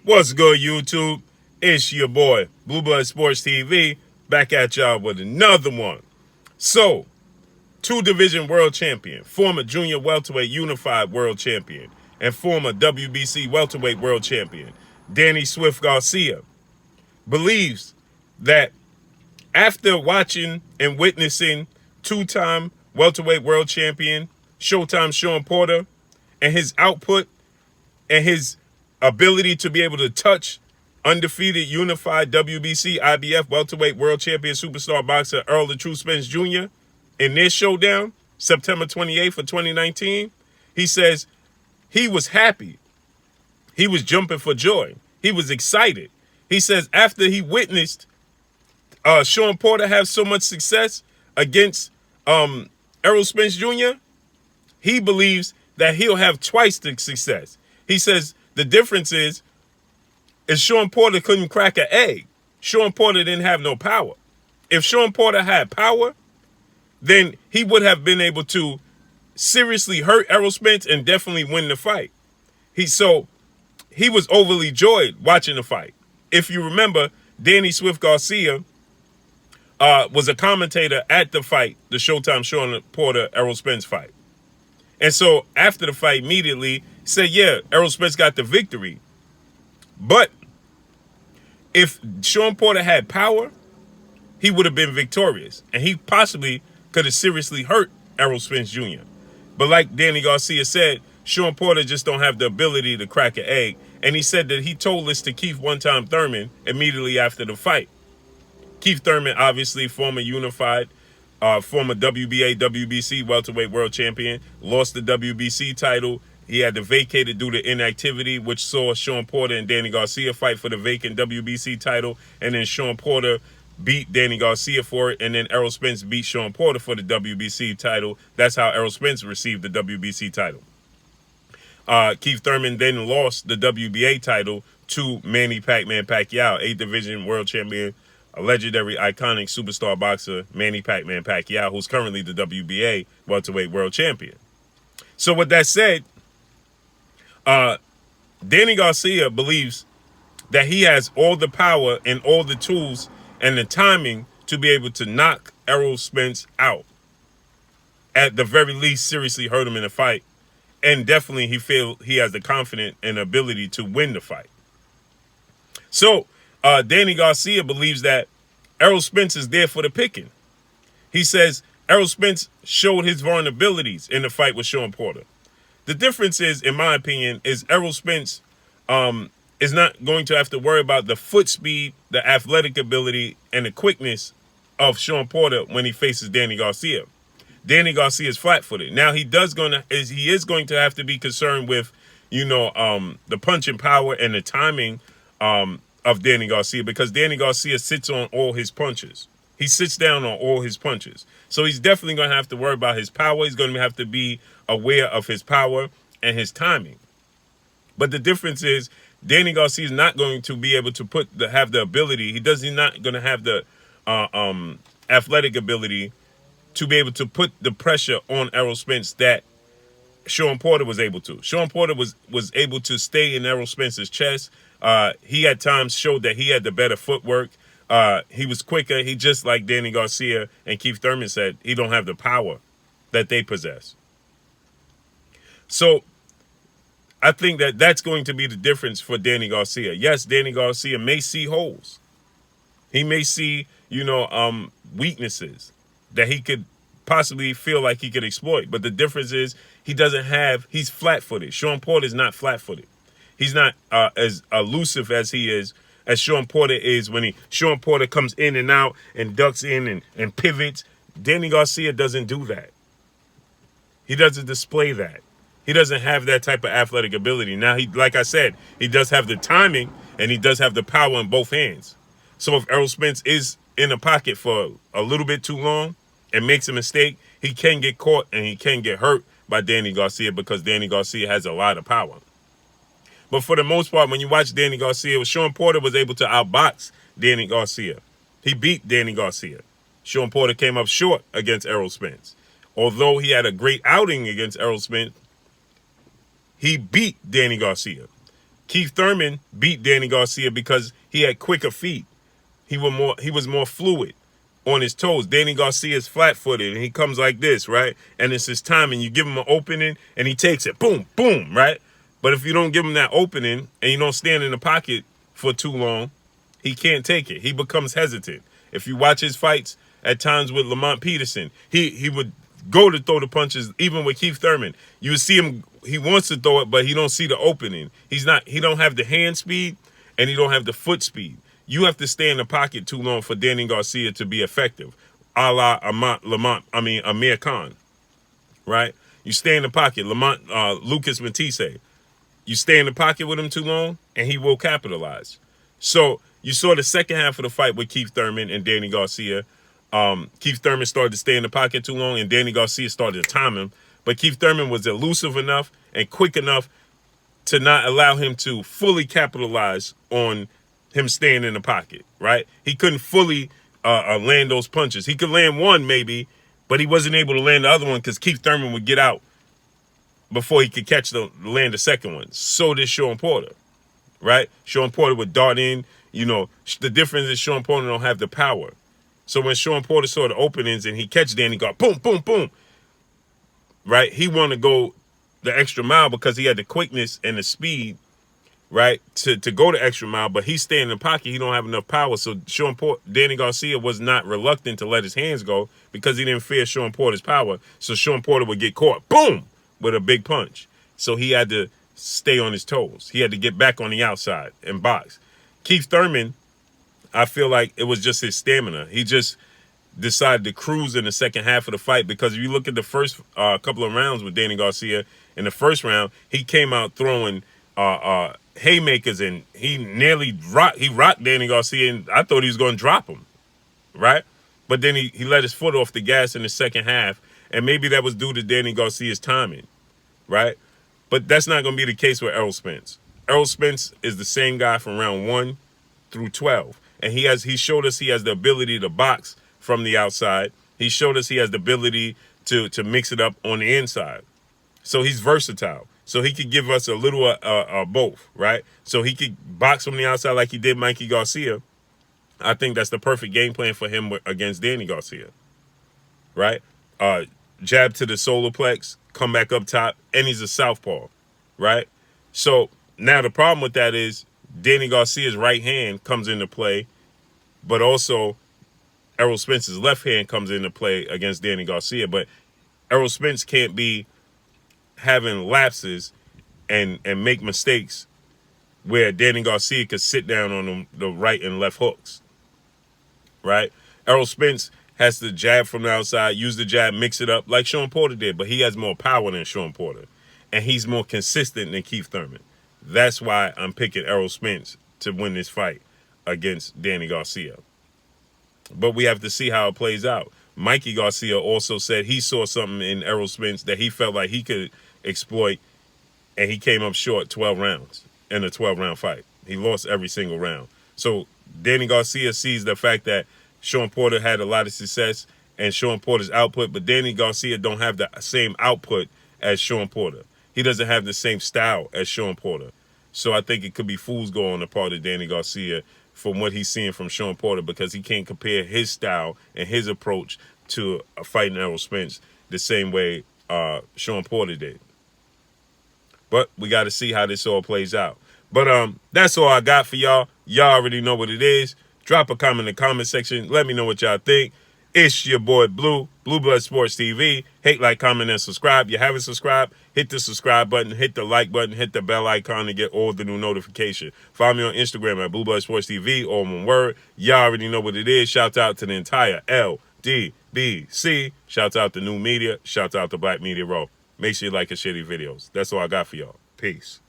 What's good, YouTube? It's your boy, Blue Blood Sports TV, back at y'all with another one. So, two-division world champion, former junior welterweight unified world champion, and former WBC welterweight world champion, Danny Swift Garcia, believes that after watching and witnessing two-time welterweight world champion, Showtime Sean Porter, and his output and his ability to be able to touch undefeated unified WBC IBF welterweight world champion superstar boxer Errol the True Spence Jr. in their showdown, September 28th of 2019, he says he was happy. He was jumping for joy. He was excited. He says after he witnessed Sean Porter have so much success against Errol Spence Jr., he believes that he'll have twice the success. He says the difference is Sean Porter couldn't crack an egg. Sean Porter didn't have no power. If Sean Porter had power, then he would have been able to seriously hurt Errol Spence and definitely win the fight. He was overly joyed watching the fight. If you remember, Danny Swift Garcia was a commentator at the fight, the Showtime Sean Porter Errol Spence fight. And so after the fight, immediately said, yeah, Errol Spence got the victory. But if Sean Porter had power, he would have been victorious. And he possibly could have seriously hurt Errol Spence Jr. But like Danny Garcia said, Sean Porter just don't have the ability to crack an egg. And he said that he told this to Keith one-time Thurman immediately after the fight. Keith Thurman, obviously former unified, former WBA, WBC welterweight world champion, lost the WBC title. He had to vacate it due to inactivity, which saw Sean Porter and Danny Garcia fight for the vacant WBC title. And then Sean Porter beat Danny Garcia for it. And then Errol Spence beat Sean Porter for the WBC title. That's how Errol Spence received the WBC title. Keith Thurman then lost the WBA title to Manny Pac-Man Pacquiao, 8th division world champion, a legendary, iconic superstar boxer, Manny Pac-Man Pacquiao, who's currently the WBA welterweight world champion. So with that said, Danny Garcia believes that he has all the power and all the tools and the timing to be able to knock Errol Spence out. At the very least, seriously hurt him in a fight. And definitely he feels he has the confidence and ability to win the fight. So Danny Garcia believes that Errol Spence is there for the picking. He says Errol Spence showed his vulnerabilities in the fight with Sean Porter. The difference is, in my opinion, is Errol Spence is not going to have to worry about the foot speed, the athletic ability, and the quickness of Sean Porter when he faces Danny Garcia. Danny Garcia is flat-footed. Now he is going to have to be concerned with, the punching power and the timing of Danny Garcia, because Danny Garcia sits on all his punches. He sits down on all his punches. So he's definitely going to have to worry about his power. He's going to have to be aware of his power and his timing. But the difference is Danny Garcia is not going to be able to have the ability. He's not going to have the athletic ability to be able to put the pressure on Errol Spence that Sean Porter was able to. Sean Porter was able to stay in Errol Spence's chest. He at times showed that he had the better footwork. He was quicker. He just like Danny Garcia and Keith Thurman said, he don't have the power that they possess. So I think that that's going to be the difference for Danny Garcia. Yes, Danny Garcia may see holes. He may see, weaknesses that he could possibly feel like he could exploit. But the difference is he's flat-footed. Sean Porter is not flat-footed. He's not as elusive as Sean Porter is when Sean Porter comes in and out and ducks in and pivots. Danny Garcia doesn't do that. He doesn't display that. He doesn't have that type of athletic ability. Now, like I said, he does have the timing and he does have the power in both hands. So if Errol Spence is in the pocket for a little bit too long and makes a mistake, he can get caught and he can get hurt by Danny Garcia because Danny Garcia has a lot of power. But for the most part, when you watch Danny Garcia, Sean Porter was able to outbox Danny Garcia. He beat Danny Garcia. Sean Porter came up short against Errol Spence. Although he had a great outing against Errol Spence, he beat Danny Garcia. Keith Thurman beat Danny Garcia because he had quicker feet. He was more fluid on his toes. Danny Garcia is flat-footed, and he comes like this, right? And it's his time, and you give him an opening, and he takes it. Boom, boom, right? But if you don't give him that opening, and you don't stand in the pocket for too long, he can't take it. He becomes hesitant. If you watch his fights at times with Lamont Peterson, he would go to throw the punches, even with Keith Thurman. You would see him, he wants to throw it, but he don't see the opening. He don't have the hand speed, and he don't have the foot speed. You have to stay in the pocket too long for Danny Garcia to be effective, a la Amir Khan, right? You stay in the pocket, Lucas Matisse. You stay in the pocket with him too long, and he will capitalize. So you saw the second half of the fight with Keith Thurman and Danny Garcia. Keith Thurman started to stay in the pocket too long, and Danny Garcia started to time him. But Keith Thurman was elusive enough and quick enough to not allow him to fully capitalize on him staying in the pocket, right? He couldn't fully land those punches. He could land one maybe, but he wasn't able to land the other one because Keith Thurman would get out before he could land the second one. So did Sean Porter, right? Sean Porter would dart in. You know, the difference is Sean Porter don't have the power. So when Sean Porter saw the openings and he catch Danny, go boom, boom, boom, right? He wanted to go the extra mile because he had the quickness and the speed, right, to go the extra mile, but he's staying in the pocket. He don't have enough power. So Danny Garcia was not reluctant to let his hands go because he didn't fear Sean Porter's power. So Sean Porter would get caught, boom, with a big punch. So he had to stay on his toes. He had to get back on the outside and box. Keith Thurman, I feel like it was just his stamina. He just decided to cruise in the second half of the fight because if you look at the first couple of rounds with Danny Garcia, in the first round, he came out throwing haymakers, and he rocked Danny Garcia, and I thought he was going to drop him, right? But then he let his foot off the gas in the second half, and maybe that was due to Danny Garcia's timing, right? But that's not going to be the case with Errol Spence. Errol Spence is the same guy from round 1 through 12, and he showed us he has the ability to box from the outside. He showed us he has the ability to mix it up on the inside. So he's versatile. So he could give us a little both, right? So he could box from the outside like he did Mikey Garcia. I think that's the perfect game plan for him against Danny Garcia, right? Jab to the solar plex, come back up top, and he's a southpaw, right? So now the problem with that is Danny Garcia's right hand comes into play, but also Errol Spence's left hand comes into play against Danny Garcia. But Errol Spence can't be having lapses and make mistakes where Danny Garcia could sit down on the right and left hooks, right? Errol Spence has to jab from the outside, use the jab, mix it up like Sean Porter did, but he has more power than Sean Porter, and he's more consistent than Keith Thurman. That's why I'm picking Errol Spence to win this fight against Danny Garcia. But we have to see how it plays out. Mikey Garcia also said he saw something in Errol Spence that he felt like he could exploit, and he came up short 12 rounds in a 12-round fight. He lost every single round. So Danny Garcia sees the fact that Sean Porter had a lot of success and Sean Porter's output, but Danny Garcia don't have the same output as Sean Porter. He doesn't have the same style as Sean Porter. So I think it could be fool's gold on the part of Danny Garcia from what he's seeing from Sean Porter, because he can't compare his style and his approach to a fighting Errol Spence the same way Sean Porter did. But we got to see how this all plays out. But that's all I got for y'all. Y'all already know what it is. Drop a comment in the comment section. Let me know what y'all think. It's your boy Blue Blood Sports TV. Hate, like, comment, and subscribe. You haven't subscribed? Hit the subscribe button, hit the like button, hit the bell icon to get all the new notifications. Follow me on Instagram at Blue Blood Sports TV, all one word. Y'all already know what it is. Shout out to the entire LDBC. Shout out to New Media. Shout out to Black Media Raw. Make sure you like and share these videos. That's all I got for y'all. Peace.